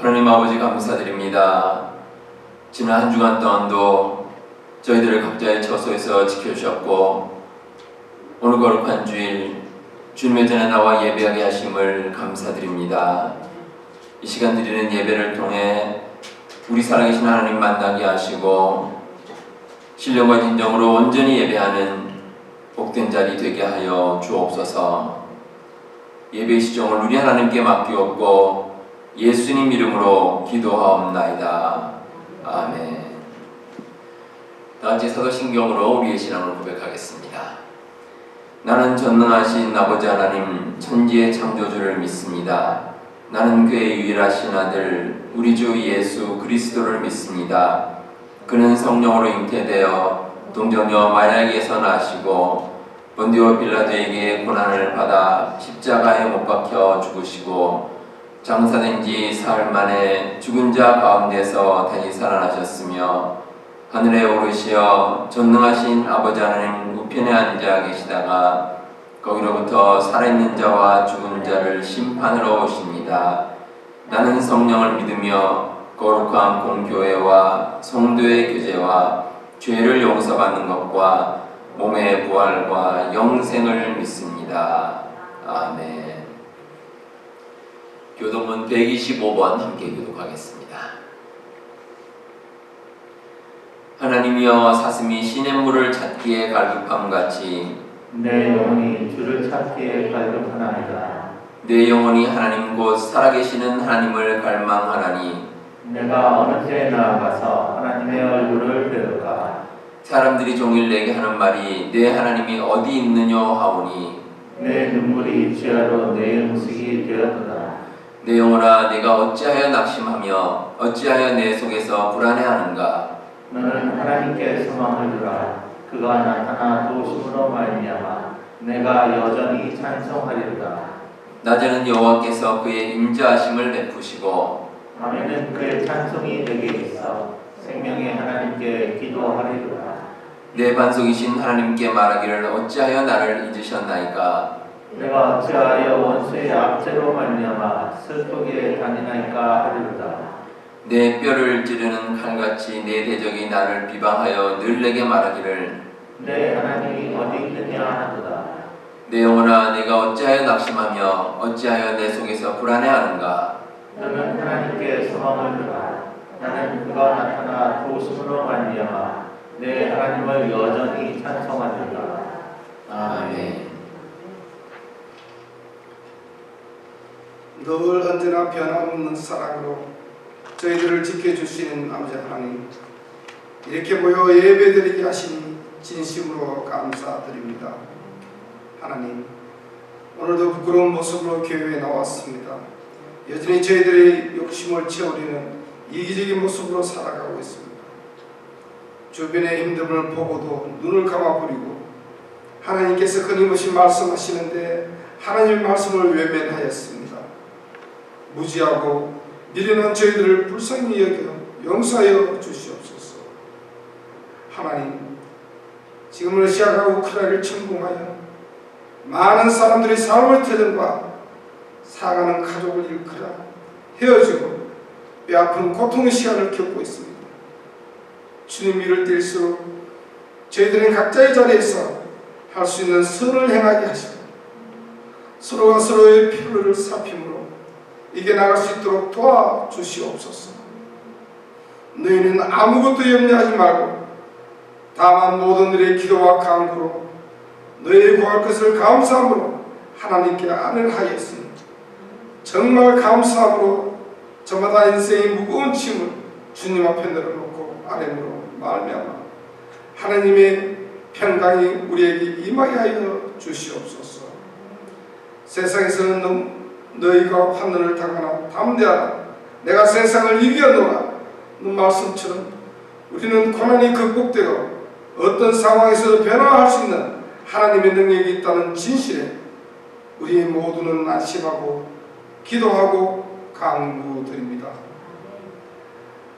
하나님 아버지 감사드립니다. 지난 한 주간 동안도 저희들을 각자의 처소에서 지켜주셨고 오늘 거룩한 주일 주님의 전에 나와 예배하게 하심을 감사드립니다. 이 시간 드리는 예배를 통해 우리 살아계신 하나님 만나게 하시고 신령과 진정으로 온전히 예배하는 복된 자리 되게 하여 주옵소서. 예배의 시종을 우리 하나님께 맡기옵고 예수님 이름으로 기도하옵나이다. 아멘. 다같이 사도신경으로 우리의 신앙을 고백하겠습니다. 나는 전능하신 아버지 하나님 천지의 창조주를 믿습니다. 나는 그의 유일하신 아들 우리 주 예수 그리스도를 믿습니다. 그는 성령으로 잉태되어 동정녀 마리아에게서 나시고 본디오 빌라도에게 고난을 받아 십자가에 못 박혀 죽으시고 장사된 지 사흘 만에 죽은 자 가운데서 다시 살아나셨으며 하늘에 오르시어 전능하신 아버지 하나님 우편에 앉아 계시다가 거기로부터 살아있는 자와 죽은 자를 심판으로 오십니다. 나는 성령을 믿으며 거룩한 공교회와 성도의 교제와 죄를 용서받는 것과 몸의 부활과 영생을 믿습니다. 아멘. 교독문 125번 함께 교독하겠습니다. 하나님이여 사슴이 시냇물을 찾기에 갈급함같이 내 영혼이 주를 찾기에 갈급하나이다. 내 영혼이 하나님 곧 살아계시는 하나님을 갈망하나니 내가 어느 때에 나아가서 하나님의 얼굴을 배울까. 사람들이 종일 내게 하는 말이 내 하나님이 어디 있느냐 하오니 내 눈물이 주야로 내 음식이 되었도다. 내 영혼아 내가 어찌하여 낙심하며 어찌하여 내 속에서 불안해하는가. 너는 하나님께 소망을 두라. 그가 나타나 도우심으로 말미암아 내가 여전히 찬송하리로다. 낮에는 여호와께서 그의 인자하심을 베푸시고 밤에는 그의 찬송이 내게 있어 생명의 하나님께 기도하리로다. 내 반석이신 하나님께 말하기를 어찌하여 나를 잊으셨나이까. 내가 어찌하여 원수의 압제로 말미암아 슬프게 다니나이까 하리로다. 내 뼈를 찌르는 칼같이 내 대적이 나를 비방하여 늘 내게 말하기를 내 하나님이 어디 있느냐 하도다. 내 영혼아 내가 어찌하여 낙심하며 어찌하여 내 속에서 불안해하는가. 너는 하나님께 소망을 두라. 나는 그가 나타나 도우심으로 말미암아 내 하나님을 여전히 찬송하리로다. 아멘. 늘 언제나 변함없는 사랑으로 저희들을 지켜주시는 아버지 하나님, 이렇게 모여 예배드리게 하신 진심으로 감사드립니다. 하나님, 오늘도 부끄러운 모습으로 교회에 나왔습니다. 여전히 저희들의 욕심을 채우려는 이기적인 모습으로 살아가고 있습니다. 주변의 힘듦을 보고도 눈을 감아버리고 하나님께서 끊임없이 말씀하시는데 하나님의 말씀을 외면하였습니다. 무지하고 미련한 저희들을 불쌍히 여겨 용서하여 주시옵소서. 하나님, 지금 러시아가 우크라이나를 침공하여 많은 사람들이 삶의 터전과 사가는 가족을 잃거나 헤어지고 뼈아픈 고통의 시간을 겪고 있습니다. 주님 이를 뛸수록 저희들은 각자의 자리에서 할 수 있는 선을 행하게 하시고 서로가 서로의 필요를 살핌으로 이겨나갈 수 있도록 도와주시옵소서. 너희는 아무것도 염려하지 말고 다만 모든 일의 기도와 간구로 너희의 구할 것을 감사함으로 하나님께 안을하였으니 정말 감사함으로 저마다 인생의 무거운 짐을 주님 앞에 내려놓고 아뢰므로 말미암아 하나님의 평강이 우리에게 임하게 하여 주시옵소서. 세상에서는 너희가 환난을 당하나 담대하라. 내가 세상을 이겨노라. 너 말씀처럼 우리는 고난이 극복되고 어떤 상황에서도 변화할 수 있는 하나님의 능력이 있다는 진실에 우리 모두는 안심하고 기도하고 간구드립니다.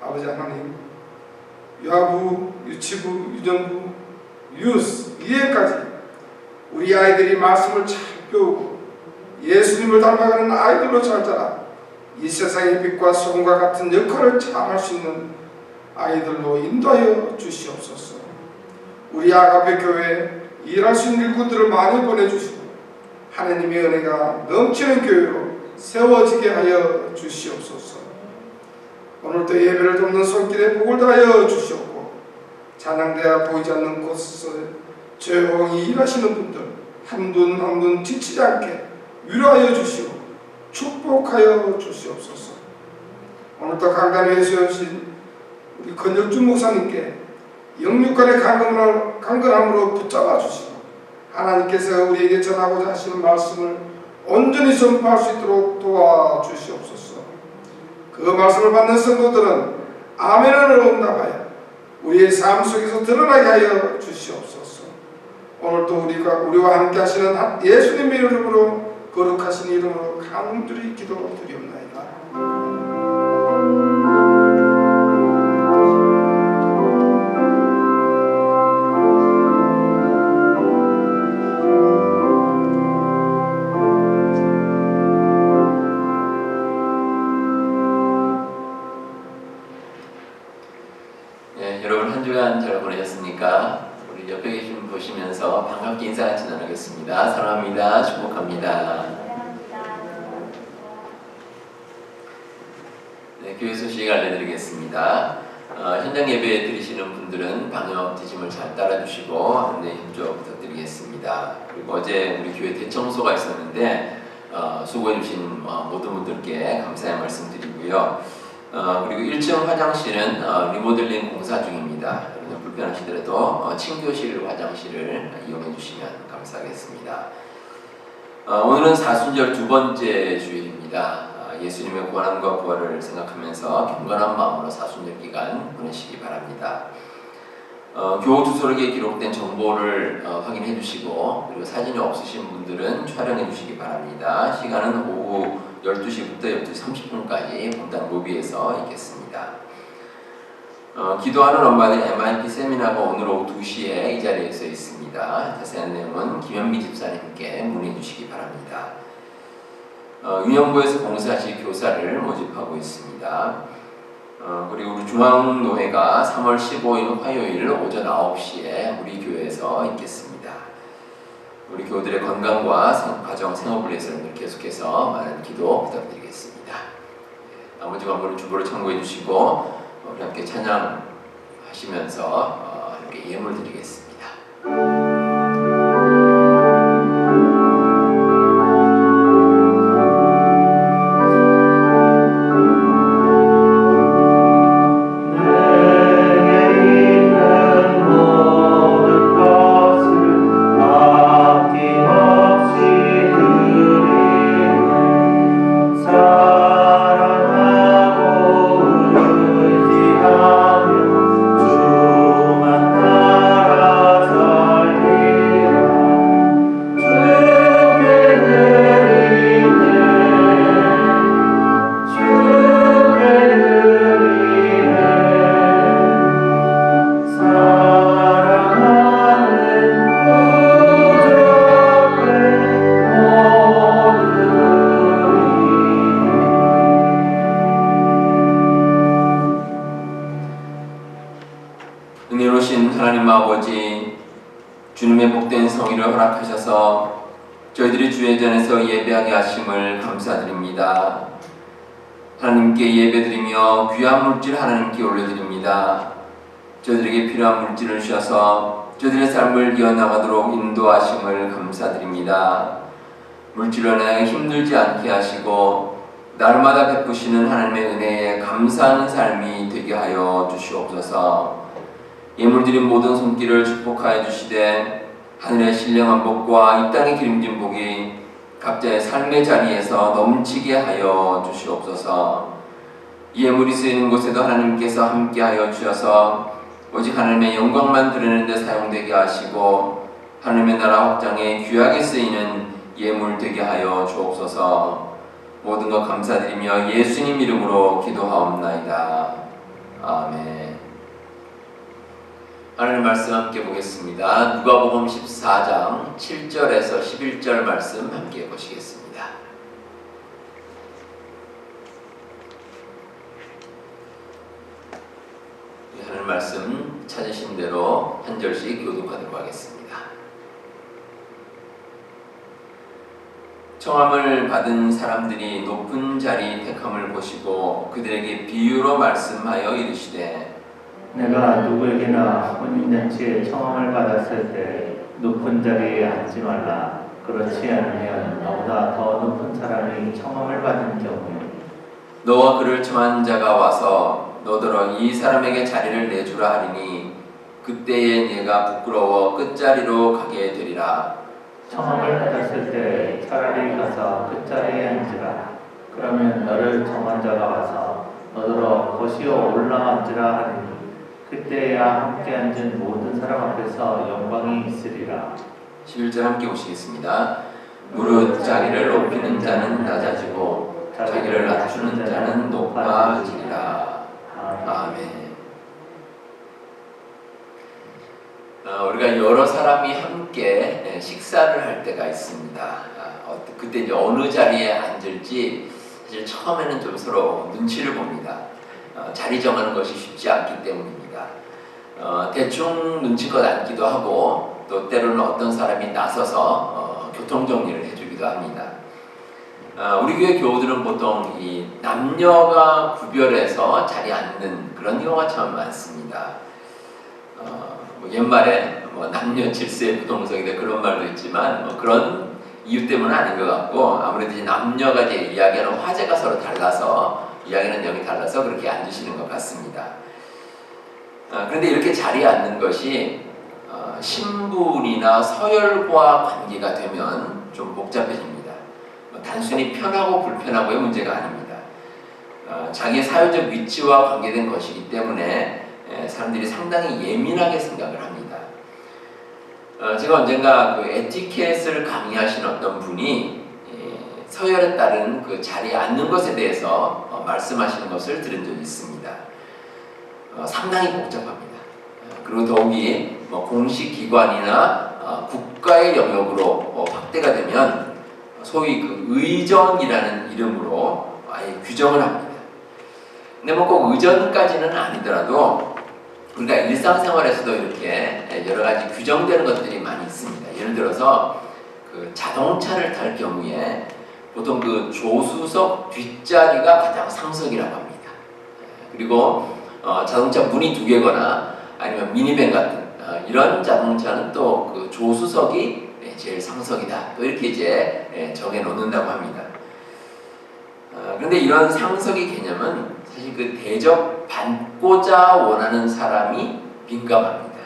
아버지 하나님, 유아부, 유치부, 유정부, 유스, 이해까지 우리 아이들이 말씀을 잘 배우고 예수님을 닮아가는 아이들로 잘 자라 이 세상의 빛과 소금과 같은 역할을 잘 할 수 있는 아이들로 인도하여 주시옵소서. 우리 아가페 교회에 일할 수 있는 일꾼들을 많이 보내주시고 하나님의 은혜가 넘치는 교회로 세워지게 하여 주시옵소서. 오늘도 예배를 돕는 손길에 복을 다하여 주시옵고 찬양대와 보이지 않는 곳에서 조용히 일하시는 분들 한분 한분 지치지 않게 위로하여 주시고 축복하여 주시옵소서. 오늘도 강단에 세우신 우리 권혁준 목사님께 영육간의 강건함으로 붙잡아 주시고 하나님께서 우리에게 전하고자 하시는 말씀을 온전히 선포할 수 있도록 도와주시옵소서. 그 말씀을 받는 성도들은 아멘으로 응답하여 우리의 삶 속에서 드러나게 하여 주시옵소서. 오늘도 우리와 함께 하시는 예수님의 이름으로 거룩하신 이름으로 간절히 기도드리옵나이다. 여러분 한 주간 잘 보내셨습니까? 우리 옆에 계신 분 보시면서 반갑게 인사 같이 나누겠습니다. 사랑합니다. 축복합니다. 네, 교회 소식 알려드리겠습니다. 현장 예배 드리시는 분들은 방역 지침을 잘 따라주시고 안내 협조 부탁드리겠습니다. 그리고 어제 우리 교회 대청소가 있었는데 수고해주신 모든 분들께 감사의 말씀드리고요. 그리고 1층 화장실은 리모델링 공사 중입니다. 여러분 불편하시더라도 친교실 화장실을 이용해 주시면 감사하겠습니다. 오늘은 사순절 두 번째 주일입니다. 예수님의 고난과 부활을 생각하면서 경건한 마음으로 사순절 기간 보내시기 바랍니다. 교우주소록에 기록된 정보를 확인해 주시고 그리고 사진이 없으신 분들은 촬영해 주시기 바랍니다. 시간은 오후 12시부터 12시 30분까지 본당 로비에서 있겠습니다. 기도하는 엄마들 MIP 세미나가 오늘 오후 2시에 이 자리에서 있습니다. 자세한 내용은 김현미 집사님께 문의해 주시기 바랍니다. 유년부에서 봉사하실 교사를 모집하고 있습니다. 그리고 우리 중앙노회가 3월 15일 화요일 오전 9시에 우리 교회에서 있겠습니다. 우리 교우들의 건강과 가정 생업을 위해서 계속해서 많은 기도 부탁드리겠습니다. 나머지 관계는 주보를 참고해 주시고 우리 함께 찬양하시면서 함께 예물 드리겠습니다. 은혜로우신 하나님 아버지, 주님의 복된 성의를 허락하셔서 저희들이 주의 전에서 예배하게 하심을 감사드립니다. 하나님께 예배드리며 귀한 물질 하나님께 올려드립니다. 저희들에게 필요한 물질을 주셔서 저희들의 삶을 이어나가도록 인도하심을 감사드립니다. 물질로 인하여 힘들지 않게 하시고 날마다 베푸시는 하나님의 은혜에 감사하는 삶이 되게 하여 주시옵소서. 예물드린 모든 손길을 축복하여 주시되 하늘의 신령한 복과 이 땅의 기름진 복이 각자의 삶의 자리에서 넘치게 하여 주시옵소서. 예물이 쓰이는 곳에도 하나님께서 함께하여 주셔서 오직 하나님의 영광만 드러내는 데 사용되게 하시고 하나님의 나라 확장에 귀하게 쓰이는 예물 되게 하여 주옵소서. 모든 것 감사드리며 예수님 이름으로 기도하옵나이다. 아멘. 하나님 말씀 함께 보겠습니다. 누가복음 14장 7절에서 11절 말씀 함께 보시겠습니다. 오늘 말씀 찾으신 대로 한 절씩 교독하도록 하겠습니다. 청함을 받은 사람들이 높은 자리 택함을 보시고 그들에게 비유로 말씀하여 이르시되 내가 누구에게나 혼인잔치에 청함을 받았을 때 높은 자리에 앉지 말라. 그렇지 않으면 너보다 더 높은 사람이 청함을 받은 경우에 너와 그를 청한 자가 와서 너더러 이 사람에게 자리를 내주라 하리니 그때에 네가 부끄러워 끝자리로 가게 되리라. 청함을 받았을 때 차라리 가서 끝자리에 앉으라. 그러면 너를 청한 자가 와서 너더러 거시어 올라앉으라 하리니 그때야 함께 앉은 모든 사람 앞에서 영광이 있으리라. 11절 함께 보시겠습니다. 무릇 자기를 높이는 자는 낮아지고 자기를 낮추는 자는 높아지리라. 아멘. 우리가 여러 사람이 함께 식사를 할 때가 있습니다. 그때 이제 어느 자리에 앉을지 사실 처음에는 좀 서로 눈치를 봅니다. 자리 정하는 것이 쉽지 않기 때문입니다. 대충 눈치껏 앉기도 하고 또 때로는 어떤 사람이 나서서 교통정리를 해주기도 합니다. 우리 교회 교우들은 보통 이 남녀가 구별해서 자리에 앉는 그런 경우가 참 많습니다. 옛말에 남녀 질서의 부동성이다 그런 말도 있지만 그런 이유 때문은 아닌 것 같고 아무래도 이제 남녀가 이제 이야기하는 화제가 서로 달라서 이야기하는 내용이 달라서 그렇게 앉으시는 것 같습니다. 그런데 이렇게 자리에 앉는 것이 신분이나 서열과 관계가 되면 좀 복잡해집니다. 단순히 편하고 불편하고의 문제가 아닙니다. 자기의 사회적 위치와 관계된 것이기 때문에 사람들이 상당히 예민하게 생각을 합니다. 제가 언젠가 그 에티켓을 강의하신 어떤 분이 서열에 따른 그 자리에 앉는 것에 대해서 말씀하시는 것을 들은 적이 있습니다. 상당히 복잡합니다. 그리고 더욱이 공식 기관이나 국가의 영역으로 확대가 되면 소위 그 의전이라는 이름으로 아예 규정을 합니다. 근데 꼭 의전까지는 아니더라도 우리가 일상생활에서도 이렇게 여러 가지 규정되는 것들이 많이 있습니다. 예를 들어서 그 자동차를 탈 경우에 보통 그 조수석 뒷자리가 가장 상석이라고 합니다. 그리고 자동차 문이 두 개거나 아니면 미니밴 같은 이런 자동차는 또 그 조수석이 제일 상석이다. 또 이렇게 이제 정해 놓는다고 합니다. 그런데 이런 상석의 개념은 사실 그 대접받고자 원하는 사람이 민감합니다.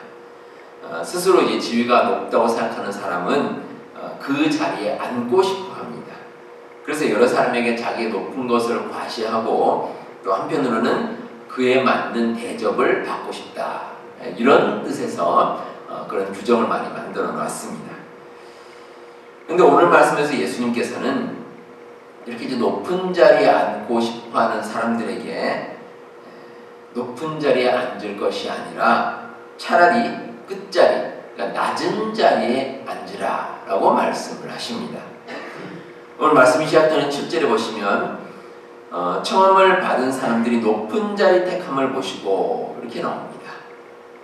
스스로 이제 지위가 높다고 생각하는 사람은 그 자리에 앉고 싶어 합니다. 그래서 여러 사람에게 자기의 높은 것을 과시하고 또 한편으로는 그에 맞는 대접을 받고 싶다. 이런 뜻에서 그런 규정을 많이 만들어 놨습니다. 그런데 오늘 말씀에서 예수님께서는 이렇게 이제 높은 자리에 앉고 싶어하는 사람들에게 높은 자리에 앉을 것이 아니라 차라리 끝자리, 그러니까 낮은 자리에 앉으라라고 말씀을 하십니다. 오늘 말씀이 시작되는 7절에 보시면 청함을 받은 사람들이 높은 자리 택함을 보시고 이렇게 나옵니다.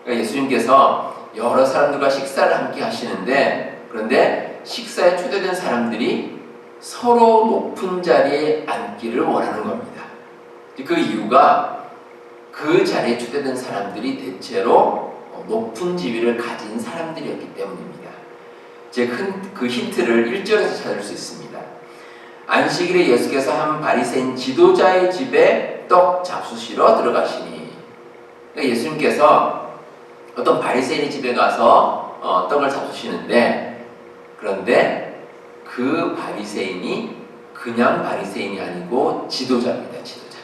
그러니까 예수님께서 여러 사람들과 식사를 함께 하시는데 그런데 식사에 초대된 사람들이 서로 높은 자리에 앉기를 원하는 겁니다. 그 이유가 그 자리에 초대된 사람들이 대체로 높은 지위를 가진 사람들이었기 때문입니다. 제가 그 힌트를 1절에서 찾을 수 있습니다. 안식일에 예수께서 한 바리새인 지도자의 집에 떡 잡수시러 들어가시니 그러니까 예수님께서 어떤 바리새인의 집에 가서 떡을 잡수시는데 그런데 그 바리새인이 그냥 바리새인이 아니고 지도자입니다. 지도자.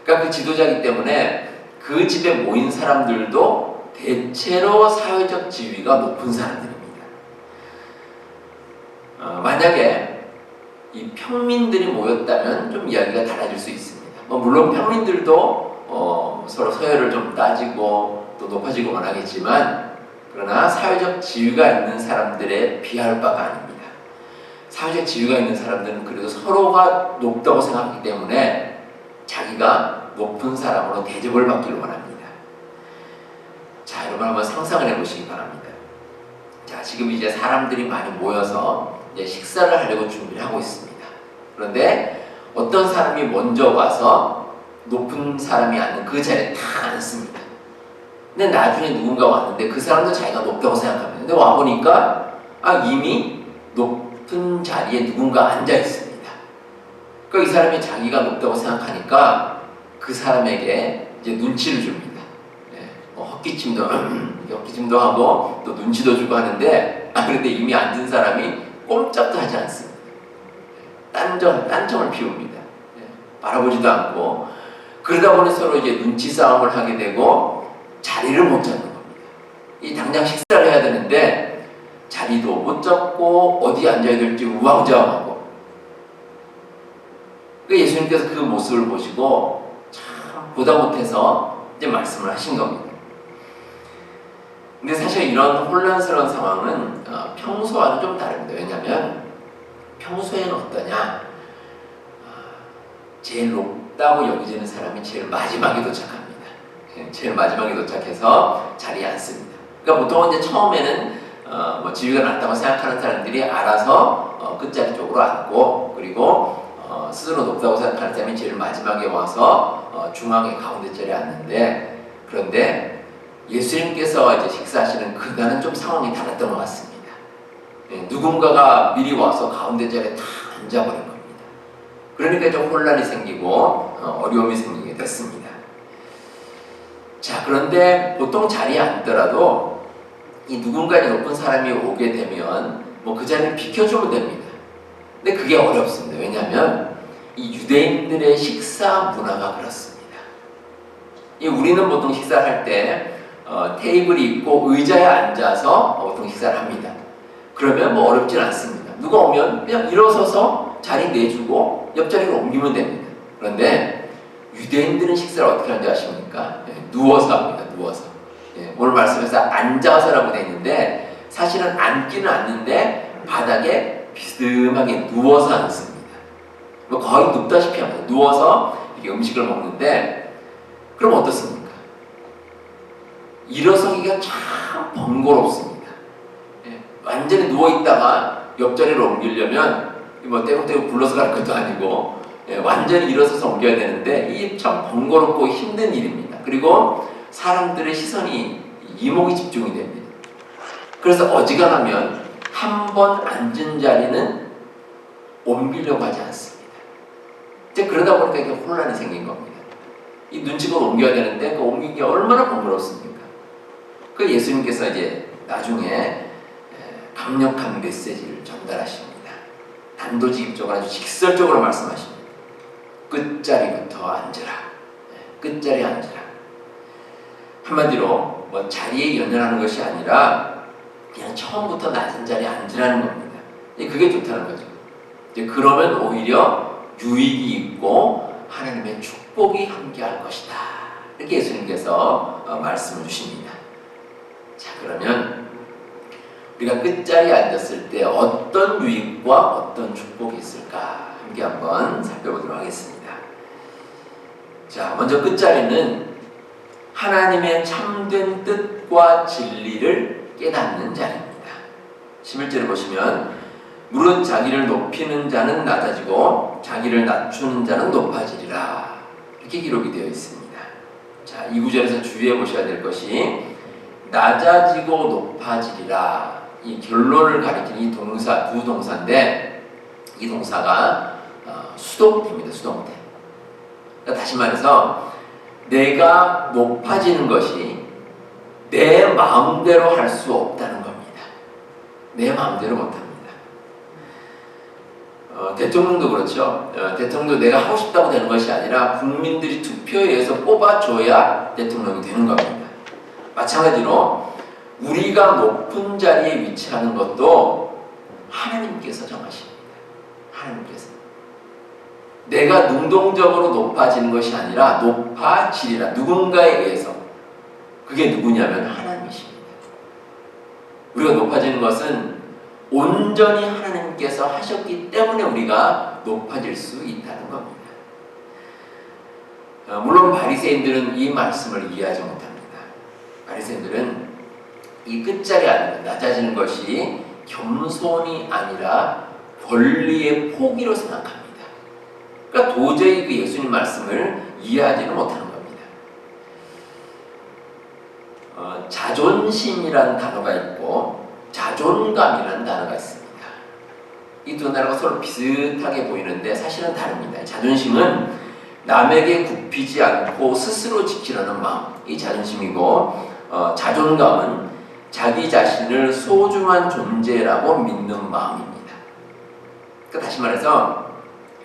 그러니까 그 지도자이기 때문에 그 집에 모인 사람들도 대체로 사회적 지위가 높은 사람들입니다. 만약에 이 평민들이 모였다면 좀 이야기가 달라질 수 있습니다. 물론 평민들도 서로 서열을 좀 따지고 또 높아지고 원하겠지만 그러나 사회적 지위가 있는 사람들에 비할 바가 아닙니다. 사회적 지위가 있는 사람들은 그래도 서로가 높다고 생각하기 때문에 자기가 높은 사람으로 대접을 받기를 원합니다. 여러분 한번 상상을 해보시기 바랍니다. 자, 지금 이제 사람들이 많이 모여서 이제 식사를 하려고 준비를 하고 있습니다. 그런데 어떤 사람이 먼저 와서 높은 사람이 앉는 그 자리에 다 앉습니다. 근데 나중에 누군가 왔는데 그 사람도 자기가 높다고 생각합니다. 근데 와보니까 이미 높은 자리에 누군가 앉아 있습니다. 그러니까 이 사람이 자기가 높다고 생각하니까 그 사람에게 이제 눈치를 줍니다. 헛기침도 하고 또 눈치도 주고 하는데 그런데 이미 앉은 사람이 꼼짝도 하지 않습니다. 딴청을 피웁니다. 바라보지도 않고 그러다 보니 서로 이제 눈치 싸움을 하게 되고 자리를 못 잡는 겁니다. 이 당장 식사를 해야 되는데 자리도 못 잡고 어디 앉아야 될지 우왕좌왕하고 예수님께서 그 모습을 보시고 참 보다 못해서 이제 말씀을 하신 겁니다. 근데 사실 이런 혼란스러운 상황은 평소와는 좀 다릅니다. 왜냐하면 평소에는 어떠냐? 제일 높다고 여겨지는 사람이 제일 마지막에 도착합니다. 제일 마지막에 도착해서 자리에 앉습니다. 그러니까 보통은 이제 처음에는 지위가 낮다고 생각하는 사람들이 알아서 끝자리 쪽으로 앉고 그리고 스스로 높다고 생각하는 사람이 제일 마지막에 와서 중앙에 가운데 자리에 앉는데 그런데 예수님께서 이제 식사하시는 그날은 좀 상황이 달랐던 것 같습니다. 누군가가 미리 와서 가운데 자리에 다 앉아버린 겁니다. 그러니까 좀 혼란이 생기고 어려움이 생기게 됐습니다. 자, 그런데 보통 자리에 앉더라도 이 누군가 높은 사람이 오게 되면 그 자리를 비켜주면 됩니다. 근데 그게 어렵습니다. 왜냐하면 이 유대인들의 식사 문화가 그렇습니다. 우리는 보통 식사를 할 때 테이블이 있고 의자에 앉아서 보통 식사를 합니다. 그러면 어렵진 않습니다. 누가 오면 그냥 일어서서 자리 내주고 옆자리로 옮기면 됩니다. 그런데 유대인들은 식사를 어떻게 하는지 아십니까? 누워서 합니다. 누워서. 오늘 말씀에서 앉아서라고 되어 있는데 사실은 앉기는 앉는데 바닥에 비스듬하게 누워서 앉습니다. 거의 눕다시피 합니다. 누워서 이렇게 음식을 먹는데 그럼 어떻습니까? 일어서기가 참 번거롭습니다. 완전히 누워있다가 옆자리로 옮기려면 떼고떼고 굴러서 갈 것도 아니고 완전히 일어서서 옮겨야 되는데 이게 참 번거롭고 힘든 일입니다. 그리고 사람들의 시선이 이목이 집중이 됩니다. 그래서 어지간하면 한 번 앉은 자리는 옮기려고 하지 않습니다. 이제 그러다 보니까 이게 혼란이 생긴 겁니다. 이 눈치껏 옮겨야 되는데 그 옮기기 얼마나 번거롭습니까? 그 예수님께서 이제 나중에 강력한 메시지를 전달하십니다. 단도직입적으로 아주 직설적으로 말씀하십니다. 끝자리부터 앉으라. 끝자리에 앉으라. 한마디로 자리에 연연하는 것이 아니라 그냥 처음부터 낮은 자리에 앉으라는 겁니다. 그게 좋다는 거죠. 그러면 오히려 유익이 있고 하나님의 축복이 함께할 것이다. 이렇게 예수님께서 말씀을 주십니다. 자, 그러면 우리가 끝자리에 앉았을 때 어떤 유익과 어떤 축복이 있을까 함께 한번 살펴보도록 하겠습니다. 자, 먼저 끝자리는 하나님의 참된 뜻과 진리를 깨닫는 자리입니다. 11절을 보시면 무릇 자기를 높이는 자는 낮아지고 자기를 낮추는 자는 높아지리라. 이렇게 기록이 되어 있습니다. 자, 이 구절에서 주의해 보셔야 될 것이 낮아지고 높아지리라. 이 결론을 가리키는 이 동사, 두 동사인데 이 동사가 수동태입니다. 수동태. 그러니까 다시 말해서 내가 높아지는 것이 내 마음대로 할 수 없다는 겁니다. 내 마음대로 못합니다. 대통령도 그렇죠. 대통령도 내가 하고 싶다고 되는 것이 아니라 국민들이 투표에 의해서 뽑아줘야 대통령이 되는 겁니다. 마찬가지로 우리가 높은 자리에 위치하는 것도 하나님께서 정하십니다. 하나님께서. 내가 능동적으로 높아지는 것이 아니라 높아지리라. 누군가에 의해서. 그게 누구냐면 하나님이십니다. 우리가 높아지는 것은 온전히 하나님께서 하셨기 때문에 우리가 높아질 수 있다는 겁니다. 물론 바리새인들은 이 말씀을 이해하지 못합니다. 바리새인들은 이 끝자리 아니면 낮아지는 것이 겸손이 아니라 권리의 포기로 생각합니다. 그러니까 도저히 그 예수님 말씀을 이해하지는 못하는 겁니다. 자존심이라는 단어가 있고 자존감이라는 단어가 있습니다. 이 두 단어가 서로 비슷하게 보이는데 사실은 다릅니다. 자존심은 남에게 굽히지 않고 스스로 지키려는 마음, 이 자존심이고, 자존감은 자기 자신을 소중한 존재라고 믿는 마음입니다. 그러니까 다시 말해서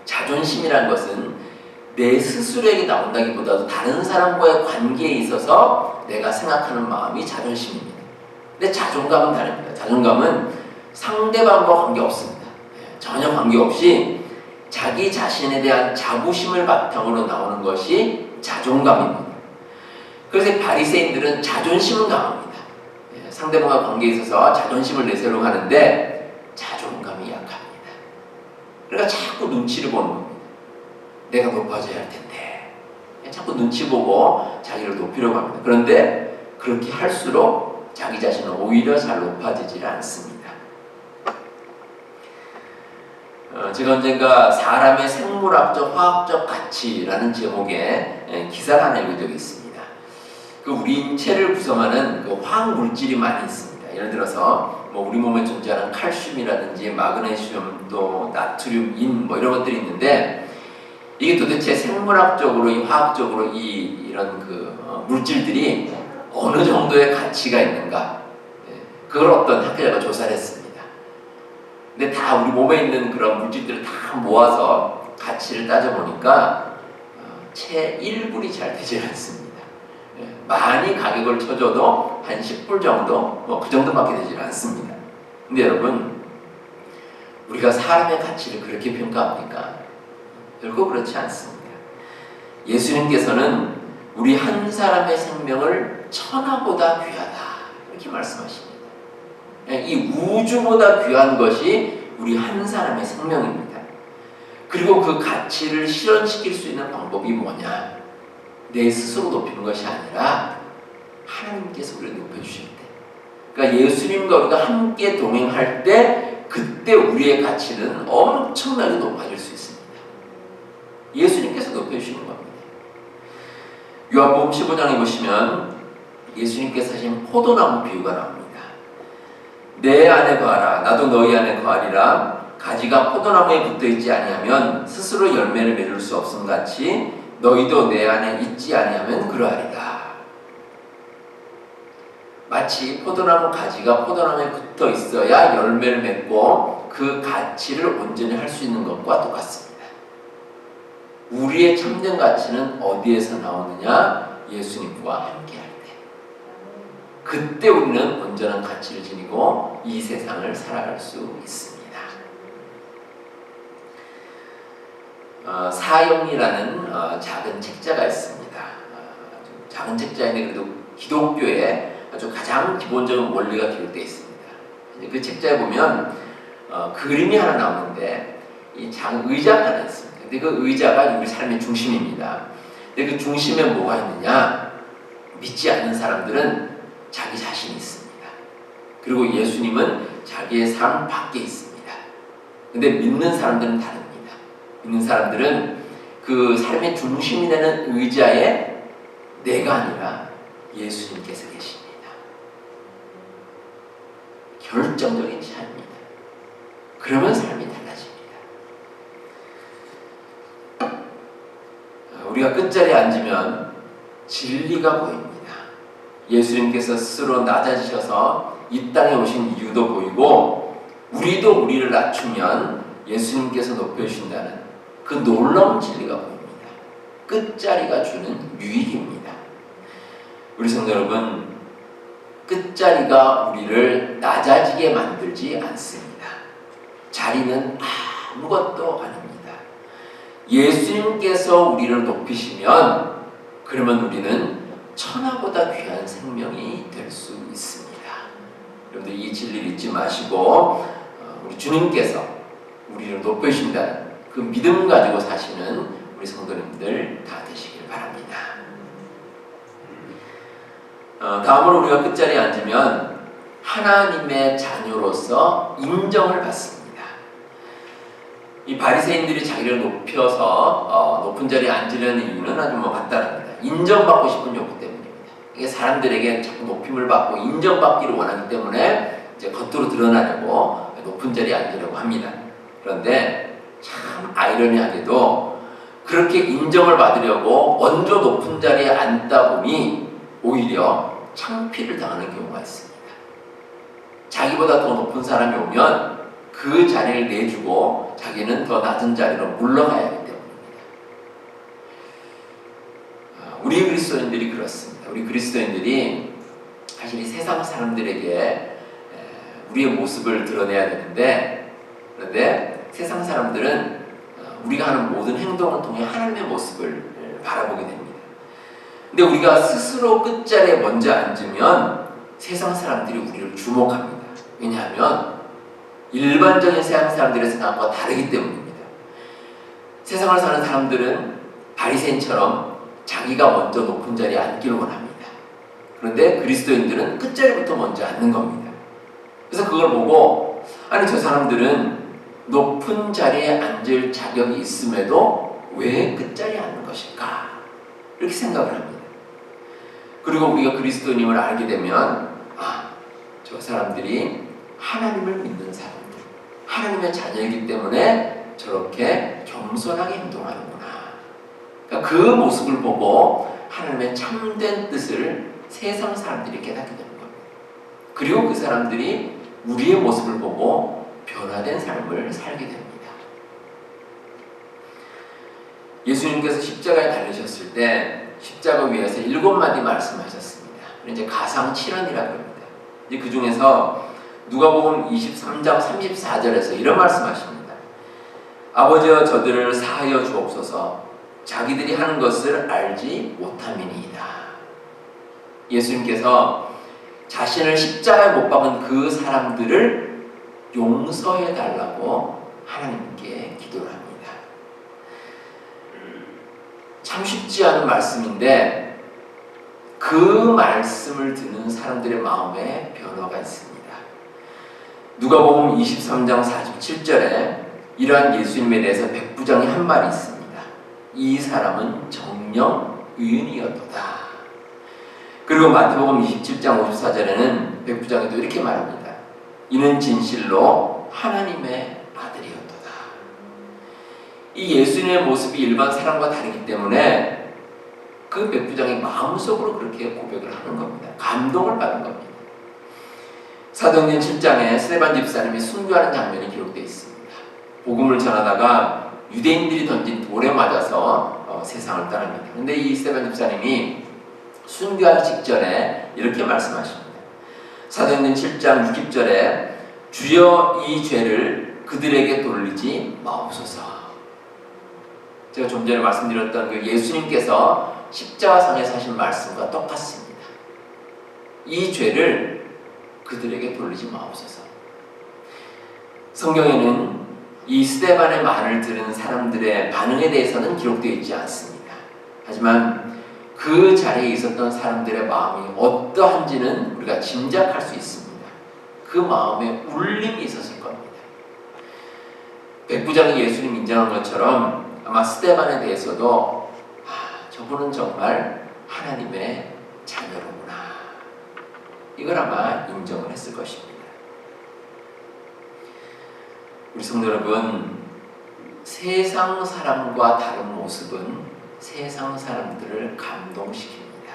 자존심이라는 것은 내 스스로에게 나온다기보다도 다른 사람과의 관계에 있어서 내가 생각하는 마음이 자존심입니다. 근데 자존감은 다릅니다. 자존감은 상대방과 관계없습니다. 전혀 관계없이 자기 자신에 대한 자부심을 바탕으로 나오는 것이 자존감입니다. 그래서 바리새인들은 자존심은 강합니다. 상대방과 관계에 있어서 자존심을 내세우려고 하는데 자존감이 약합니다. 그러니까 자꾸 눈치를 보는 겁니다. 내가 높아져야 할 텐데 자꾸 눈치 보고 자기를 높이려고 합니다. 그런데 그렇게 할수록 자기 자신은 오히려 잘 높아지질 않습니다. 제가 언젠가 사람의 생물학적, 화학적 가치라는 제목의 기사를 하나 읽은 적이 있습니다. 그 우리 인체를 구성하는 그 화학 물질이 많이 있습니다. 예를 들어서 뭐 우리 몸에 존재하는 칼슘이라든지 마그네슘, 또 나트륨, 인 뭐 이런 것들이 있는데 이게 도대체 생물학적으로, 이 화학적으로 이런 그 물질들이 어느 정도의 가치가 있는가? 그걸 어떤 학자가 조사를 했습니다. 근데 다 우리 몸에 있는 그런 물질들을 다 모아서 가치를 따져보니까 채 1불이 잘 되지 않습니다. 많이 가격을 쳐줘도 한 10불 정도, 그 정도밖에 되지 않습니다. 근데 여러분, 우리가 사람의 가치를 그렇게 평가합니까? 결코 그렇지 않습니다. 예수님께서는 우리 한 사람의 생명을 천하보다 귀하다 이렇게 말씀하십니다. 이 우주보다 귀한 것이 우리 한 사람의 생명입니다. 그리고 그 가치를 실현시킬 수 있는 방법이 뭐냐? 내 스스로 높이는 것이 아니라 하나님께서 우리를 높여주실 때, 그러니까 예수님과 우리가 함께 동행할 때 그때 우리의 가치는 엄청나게 높아질 수 있습니다. 예수님께서 높여주시는 겁니다. 요한복음 15장에 보시면 예수님께서 하신 포도나무 비유가 나옵니다. 내 안에 거하라 나도 너희 안에 거하리라. 가지가 포도나무에 붙어있지 아니하면 스스로 열매를 맺을 수 없음 같이 너희도 내 안에 있지 아니하면 그러하리라. 마치 포도나무 가지가 포도나무에 붙어 있어야 열매를 맺고 그 가치를 온전히 할 수 있는 것과 똑같습니다. 우리의 참된 가치는 어디에서 나오느냐? 예수님과 함께할 때. 그때 우리는 온전한 가치를 지니고 이 세상을 살아갈 수 있습니다. 사형이라는 작은 책자가 있습니다. 작은 책자인데 그래도 기독교의 아주 가장 기본적인 원리가 기록되어 있습니다. 그 책자에 보면 그림이 하나 나오는데 이 작은 의자가 하나 있습니다. 근데 그 의자가 우리 삶의 중심입니다. 근데 그 중심에 뭐가 있느냐? 믿지 않는 사람들은 자기 자신이 있습니다. 그리고 예수님은 자기의 삶 밖에 있습니다. 근데 믿는 사람들은 다릅니다. 믿는 사람들은 그 삶의 중심이 되는 의자에 내가 아니라 예수님께서 계십니다. 결정적인 차이입니다. 그러면 삶이 달라집니다. 우리가 끝자리에 앉으면 진리가 보입니다. 예수님께서 스스로 낮아지셔서 이 땅에 오신 이유도 보이고 우리도 우리를 낮추면 예수님께서 높여주신다는 그 놀라운 진리가 보입니다. 끝자리가 주는 유익입니다. 우리 성도 여러분, 끝자리가 우리를 낮아지게 만들지 않습니다. 자리는 아무것도 아닙니다. 예수님께서 우리를 높이시면 그러면 우리는 천하보다 귀한 생명이 될 수 있습니다. 여러분들 이 진리를 잊지 마시고 우리 주님께서 우리를 높여주신다는 그 믿음 가지고 사시는 우리 성도님들 다 되시길 바랍니다. 다음으로 우리가 끝자리에 앉으면 하나님의 자녀로서 인정을 받습니다. 이 바리새인들이 자기를 높여서 높은 자리에 앉으려는 이유는 아주 간단합니다. 인정받고 싶은 욕구 때문입니다. 이게 사람들에게 자꾸 높임을 받고 인정받기를 원하기 때문에 이제 겉으로 드러나려고 높은 자리에 앉으려고 합니다. 그런데 참 아이러니하게도 그렇게 인정을 받으려고 먼저 높은 자리에 앉다 보니 오히려 창피를 당하는 경우가 있습니다. 자기보다 더 높은 사람이 오면 그 자리를 내주고 자기는 더 낮은 자리로 물러가야 하기 때문입니다. 우리 그리스도인들이 그렇습니다. 우리 그리스도인들이 사실 이 세상 사람들에게 우리의 모습을 드러내야 되는데, 그런데 세상 사람들은 우리가 하는 모든 행동을 통해 하나님의 모습을 바라보게 됩니다. 근데 우리가 스스로 끝자리에 먼저 앉으면 세상 사람들이 우리를 주목합니다. 왜냐하면 일반적인 세상 사람들의 생각과 다르기 때문입니다. 세상을 사는 사람들은 바리새인처럼 자기가 먼저 높은 자리에 앉기를 원합니다. 그런데 그리스도인들은 끝자리부터 먼저 앉는 겁니다. 그래서 그걸 보고 아니 저 사람들은 높은 자리에 앉을 자격이 있음에도 왜 끝자리에 앉는 것일까? 이렇게 생각을 합니다. 그리고 우리가 그리스도님을 알게 되면 저 사람들이 하나님을 믿는 사람들, 하나님의 자녀이기 때문에 저렇게 겸손하게 행동하는구나. 그러니까 그 모습을 보고 하나님의 참된 뜻을 세상 사람들이 깨닫게 되는 겁니다. 그리고 그 사람들이 우리의 모습을 보고 변화된 삶을 살게 됩니다. 예수님께서 십자가에 달리셨을 때 십자가 위에서 7마디 말씀하셨습니다. 이제 가상 7언이라고 합니다. 이제 그 중에서 누가복음 23장 34절에서 이런 말씀하십니다. 아버지여 저들을 사하여 주옵소서. 자기들이 하는 것을 알지 못함이니이다. 예수님께서 자신을 십자가에 못 박은 그 사람들을 용서해 달라고 하나님께 기도를 합니다. 참 쉽지 않은 말씀인데 그 말씀을 듣는 사람들의 마음에 변화가 있습니다. 누가복음 23장 47절에 이러한 예수님에 대해서 백부장이 한 말이 있습니다. 이 사람은 정녕 의인이었도다. 그리고 마태복음 27장 54절에는 백부장이 또 이렇게 말합니다. 이는 진실로 하나님의 아들이었도다. 이 예수님의 모습이 일반 사람과 다르기 때문에 그 백부장이 마음속으로 그렇게 고백을 하는 겁니다. 감동을 받은 겁니다. 사도행전 7장에 스데반 집사님이 순교하는 장면이 기록되어 있습니다. 복음을 전하다가 유대인들이 던진 돌에 맞아서 세상을 떠납니다. 그런데 이 스데반 집사님이 순교하기 직전에 이렇게 말씀하십니다. 사도행전 7장 60절에 주여 이 죄를 그들에게 돌리지 마옵소서. 제가 좀 전에 말씀드렸던 그 예수님께서 십자가상에서 하신 말씀과 똑같습니다. 이 죄를 그들에게 돌리지 마옵소서. 성경에는 이 스데반의 말을 들은 사람들의 반응에 대해서는 기록되어 있지 않습니다. 하지만 그 자리에 있었던 사람들의 마음이 어떠한지는 우리가 짐작할 수 있습니다. 그 마음에 울림이 있었을 겁니다. 백부장이 예수님 인정한 것처럼 아마 스데반에 대해서도 저분은 정말 하나님의 자녀로구나. 이걸 아마 인정을 했을 것입니다. 우리 성도 여러분, 세상 사람과 다른 모습은 세상 사람들을 감동시킵니다.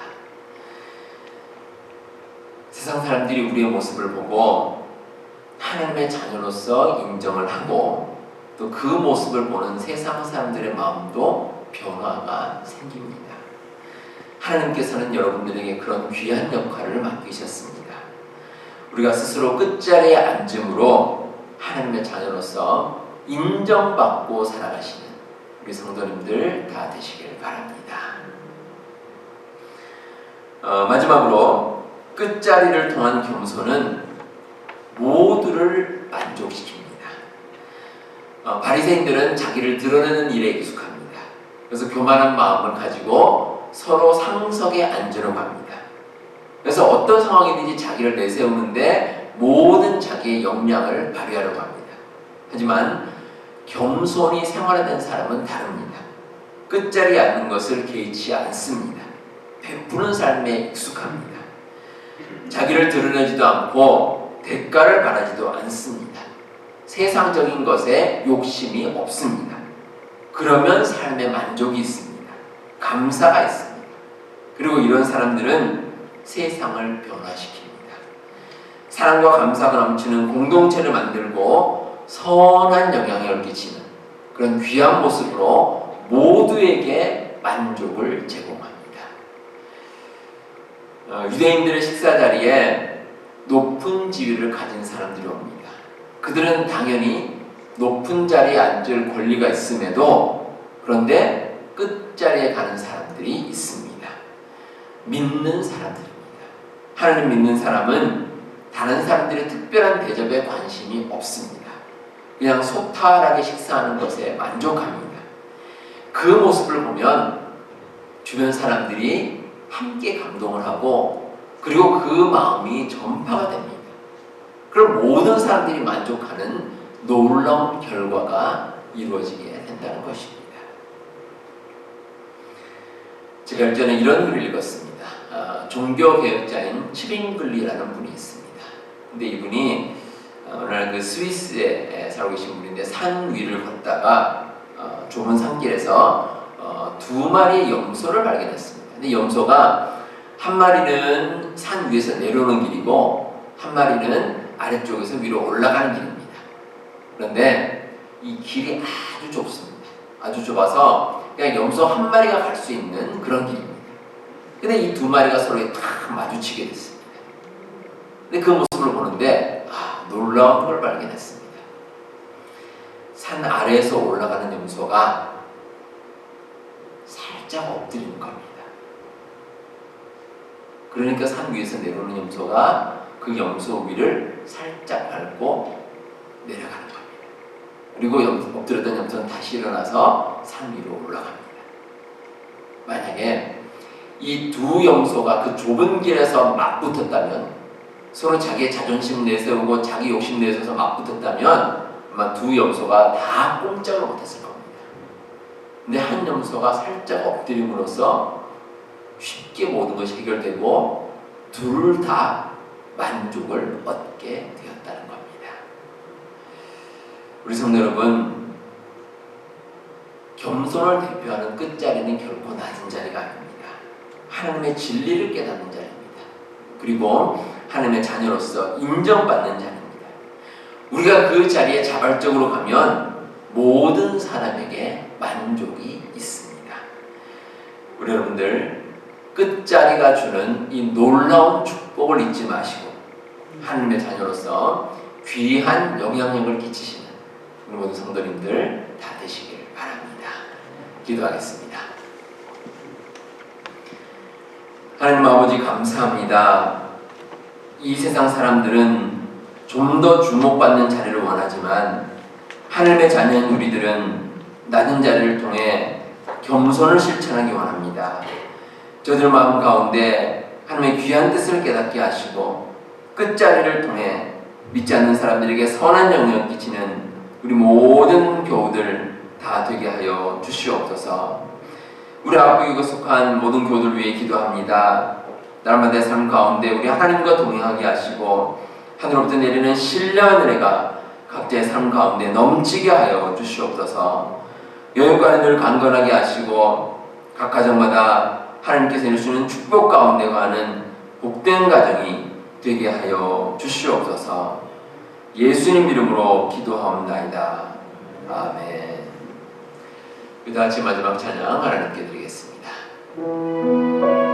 세상 사람들이 우리의 모습을 보고 하나님의 자녀로서 인정을 하고 또 그 모습을 보는 세상 사람들의 마음도 변화가 생깁니다. 하나님께서는 여러분들에게 그런 귀한 역할을 맡기셨습니다. 우리가 스스로 끝자리에 앉음으로 하나님의 자녀로서 인정받고 살아가시는 우리 성도님들 다 되시길 바랍니다. 마지막으로 끝자리를 통한 겸손은 모두를 만족시킵니다. 바리새인들은 자기를 드러내는 일에 익숙합니다. 그래서 교만한 마음을 가지고 서로 상석에 앉으려고 합니다. 그래서 어떤 상황이든지 자기를 내세우는데 모든 자기의 역량을 발휘하려고 합니다. 하지만 겸손히 생활하는 사람은 다릅니다. 끝자리에 앉는 것을 개의치 않습니다. 베푸는 삶에 익숙합니다. 자기를 드러내지도 않고 대가를 바라지도 않습니다. 세상적인 것에 욕심이 없습니다. 그러면 삶에 만족이 있습니다. 감사가 있습니다. 그리고 이런 사람들은 세상을 변화시킵니다. 사랑과 감사가 넘치는 공동체를 만들고 선한 영향력을 끼치는 그런 귀한 모습으로 모두에게 만족을 제공합니다. 유대인들의 식사 자리에 높은 지위를 가진 사람들이 옵니다. 그들은 당연히 높은 자리에 앉을 권리가 있음에도 그런데 끝자리에 가는 사람들이 있습니다. 믿는 사람들입니다. 하나님 믿는 사람은 다른 사람들의 특별한 대접에 관심이 없습니다. 그냥 소탈하게 식사하는 것에 만족합니다. 그 모습을 보면 주변 사람들이 함께 감동을 하고 그리고 그 마음이 전파가 됩니다. 그럼 모든 사람들이 만족하는 놀라운 결과가 이루어지게 된다는 것입니다. 제가 일전에 이런 글을 읽었습니다. 종교개혁자인 치빙글리라는 분이 있습니다. 근데 이분이 오늘 그 스위스에 살고 계신 분인데 산 위를 걷다가 좁은 산길에서 두 마리의 염소를 발견했습니다. 근데 염소가 한 마리는 산 위에서 내려오는 길이고 한 마리는 아래쪽에서 위로 올라가는 길입니다. 그런데 이 길이 아주 좁습니다. 아주 좁아서 그냥 염소 한 마리가 갈 수 있는 그런 길입니다. 근데 이 두 마리가 서로 딱 마주치게 됐습니다. 근데 그 모습을 보는데 놀라운 걸 발견했습니다. 산 아래에서 올라가는 염소가 살짝 엎드리는 겁니다. 그러니까 산 위에서 내려오는 염소가 그 염소 위를 살짝 밟고 내려가는 겁니다. 그리고 엎드렸던 염소는 다시 일어나서 산 위로 올라갑니다. 만약에 이 두 염소가 그 좁은 길에서 맞붙었다면, 서로 자기의 자존심 내세우고 자기 욕심 내세워서 맞붙었다면 아마 두 염소가 다 꼼짝을 못했을 겁니다. 근데 한 염소가 살짝 엎드림으로써 쉽게 모든 것이 해결되고 둘 다 만족을 얻게 되었다는 겁니다. 우리 성도 여러분, 겸손을 대표하는 끝자리는 결코 낮은 자리가 아닙니다. 하나님의 진리를 깨닫는 자리입니다. 그리고 하나님의 자녀로서 인정받는 자리입니다. 우리가 그 자리에 자발적으로 가면 모든 사람에게 만족이 있습니다. 우리 여러분들, 끝자리가 주는 이 놀라운 축복을 잊지 마시고 하나님의 자녀로서 귀한 영향력을 끼치시는 우리 모든 성도님들 다 되시길 바랍니다. 기도하겠습니다. 하나님 아버지, 감사합니다. 이 세상 사람들은 좀 더 주목받는 자리를 원하지만 하나님의 자녀인 우리들은 낮은 자리를 통해 겸손을 실천하기 원합니다. 저들 마음 가운데 하나님의 귀한 뜻을 깨닫게 하시고 끝자리를 통해 믿지 않는 사람들에게 선한 영향을 끼치는 우리 모든 교우들 다 되게 하여 주시옵소서. 우리 아버지가 속한 모든 교우들 위해 기도합니다. 날마다의 삶 가운데 우리 하나님과 동행하게 하시고 하늘로부터 내리는 신령한 은혜가 각자의 삶 가운데 넘치게 하여 주시옵소서. 여유가는 늘 강건하게 하시고 각 가정마다 하나님께서 이루시는 축복 가운데 가는 복된 가정이 되게 하여 주시옵소서. 예수님 이름으로 기도하옵나이다. 아멘. 다 같이 마지막 찬양 하나님께 드리겠습니다. 그 이름에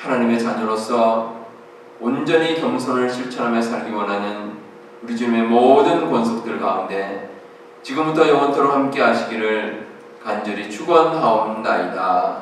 하나님의 자녀로서 온전히 겸손을 실천하며 살기 원하는 우리 주님의 모든 권속들 가운데 지금부터 영원토록 함께 하시기를 간절히 축원하옵나이다.